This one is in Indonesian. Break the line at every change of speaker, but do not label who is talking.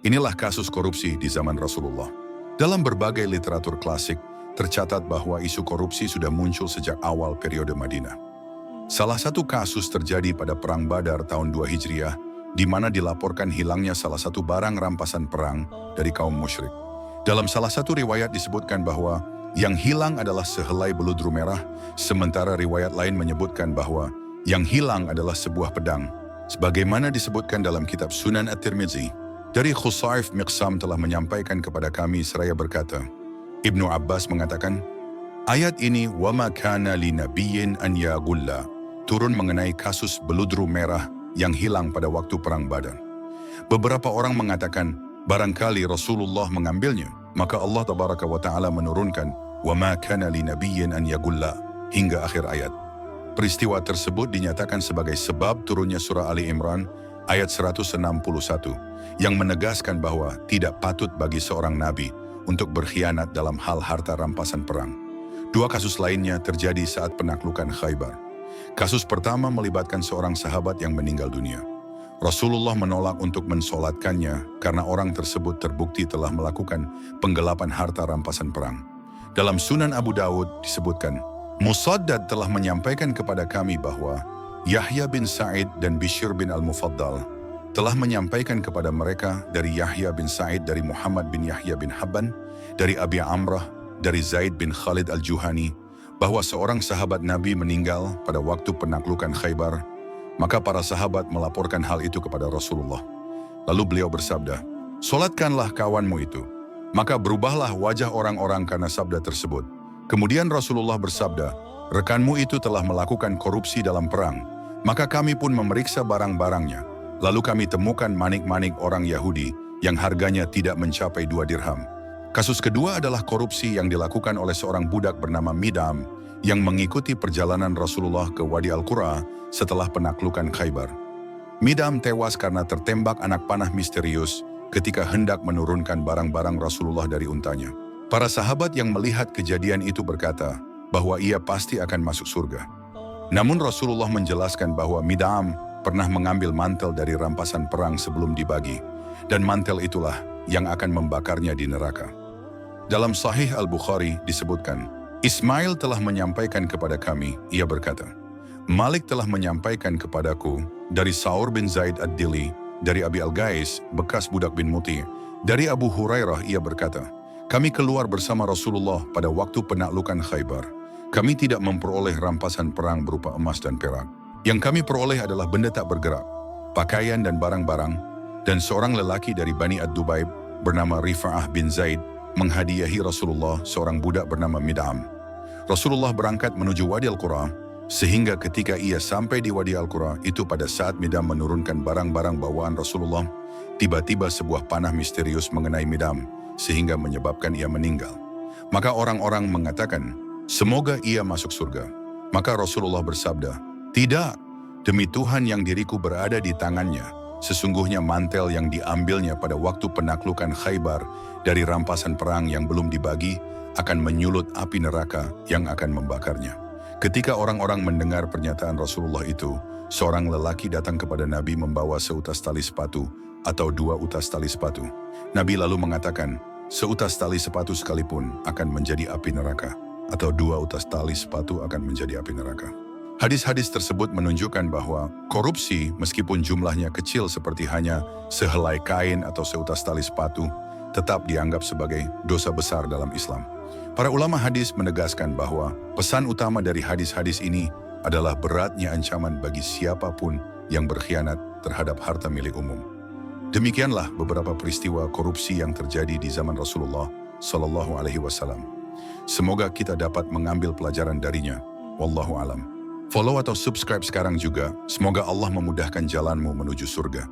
Inilah kasus korupsi di zaman Rasulullah. Dalam berbagai literatur klasik, tercatat bahwa isu korupsi sudah muncul sejak awal periode Madinah. Salah satu kasus terjadi pada Perang Badar tahun 2 Hijriah, di mana dilaporkan hilangnya salah satu barang rampasan perang dari kaum musyrik. Dalam salah satu riwayat disebutkan bahwa yang hilang adalah sehelai beludru merah, sementara riwayat lain menyebutkan bahwa yang hilang adalah sebuah pedang. Sebagaimana disebutkan dalam kitab Sunan At-Tirmidzi, dari Khusaif Miqsam telah menyampaikan kepada kami seraya berkata, Ibnu Abbas mengatakan, ayat ini وَمَا كَانَ لِنَبِيٍّ أَنْ يَغُلَّ turun mengenai kasus beludru merah yang hilang pada waktu Perang Badar. Beberapa orang mengatakan, barangkali Rasulullah mengambilnya, maka Allah Tabaraka wa Ta'ala menurunkan وَمَا كَانَ لِنَبِيٍّ أَنْ يَغُلَّ hingga akhir ayat. Peristiwa tersebut dinyatakan sebagai sebab turunnya surah Ali Imran ayat 161 yang menegaskan bahwa tidak patut bagi seorang nabi untuk berkhianat dalam hal harta rampasan perang. Dua kasus lainnya terjadi saat penaklukan Khaybar. Kasus pertama melibatkan seorang sahabat yang meninggal dunia. Rasulullah menolak untuk mensolatkannya karena orang tersebut terbukti telah melakukan penggelapan harta rampasan perang. Dalam Sunan Abu Dawud disebutkan, Musaddad telah menyampaikan kepada kami bahwa Yahya bin Sa'id dan Bishr bin Al-Mufaddal telah menyampaikan kepada mereka dari Yahya bin Sa'id, dari Muhammad bin Yahya bin Habban, dari Abi Amrah, dari Zaid bin Khalid Al-Juhani, bahwa seorang sahabat Nabi meninggal pada waktu penaklukan Khaybar. Maka para sahabat melaporkan hal itu kepada Rasulullah. Lalu beliau bersabda, "Solatkanlah kawanmu itu." Maka berubahlah wajah orang-orang karena sabda tersebut. Kemudian Rasulullah bersabda, "Rekanmu itu telah melakukan korupsi dalam perang." Maka kami pun memeriksa barang-barangnya. Lalu kami temukan manik-manik orang Yahudi yang harganya tidak mencapai 2 dirham. Kasus kedua adalah korupsi yang dilakukan oleh seorang budak bernama Midam yang mengikuti perjalanan Rasulullah ke Wadi Al-Qura setelah penaklukan Khaybar. Midam tewas karena tertembak anak panah misterius ketika hendak menurunkan barang-barang Rasulullah dari untanya. Para sahabat yang melihat kejadian itu berkata bahwa ia pasti akan masuk surga. Namun Rasulullah menjelaskan bahwa Midam pernah mengambil mantel dari rampasan perang sebelum dibagi, dan mantel itulah yang akan membakarnya di neraka. Dalam Sahih Al-Bukhari disebutkan, Ismail telah menyampaikan kepada kami, ia berkata, Malik telah menyampaikan kepadaku dari Saur bin Zaid Ad-Dili, dari Abi Al-Gais, bekas budak bin Muti, dari Abu Hurairah ia berkata, kami keluar bersama Rasulullah pada waktu penaklukan Khaybar. Kami tidak memperoleh rampasan perang berupa emas dan perak. Yang kami peroleh adalah benda tak bergerak, pakaian dan barang-barang, dan seorang lelaki dari Bani Ad-Dubaib bernama Rifa'ah bin Zaid menghadiahi Rasulullah seorang budak bernama Midam. Rasulullah berangkat menuju Wadi Al-Qura, sehingga ketika ia sampai di Wadi Al-Qura itu pada saat Midam menurunkan barang-barang bawaan Rasulullah, tiba-tiba sebuah panah misterius mengenai Midam, sehingga menyebabkan ia meninggal. Maka orang-orang mengatakan, semoga ia masuk surga. Maka Rasulullah bersabda, tidak, demi Tuhan yang diriku berada di tangannya, sesungguhnya mantel yang diambilnya pada waktu penaklukan Khaybar dari rampasan perang yang belum dibagi akan menyulut api neraka yang akan membakarnya. Ketika orang-orang mendengar pernyataan Rasulullah itu, seorang lelaki datang kepada Nabi membawa seutas tali sepatu atau 2 utas tali sepatu. Nabi lalu mengatakan, seutas tali sepatu sekalipun akan menjadi api neraka, atau 2 utas tali sepatu akan menjadi api neraka. Hadis-hadis tersebut menunjukkan bahwa korupsi meskipun jumlahnya kecil seperti hanya sehelai kain atau seutas tali sepatu, tetap dianggap sebagai dosa besar dalam Islam. Para ulama hadis menegaskan bahwa pesan utama dari hadis-hadis ini adalah beratnya ancaman bagi siapapun yang berkhianat terhadap harta milik umum. Demikianlah beberapa peristiwa korupsi yang terjadi di zaman Rasulullah Sallallahu Alaihi Wasallam. Semoga kita dapat mengambil pelajaran darinya. Wallahu alam. Follow atau subscribe sekarang juga. Semoga Allah memudahkan jalanmu menuju surga.